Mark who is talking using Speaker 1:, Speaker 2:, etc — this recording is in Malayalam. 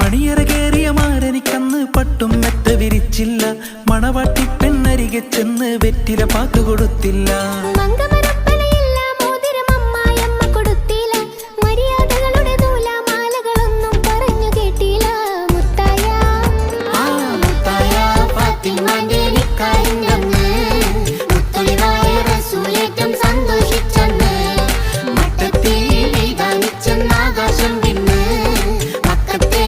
Speaker 1: മണിയറ കേറിയ മാരനിക്കന്ന് പട്ടും മെത്ത വിരിച്ചില്ല. മണവാട്ടി പെണ്ണരികെ ചെന്ന് വെറ്റില പാക്ക് കൊടുത്തില്ല.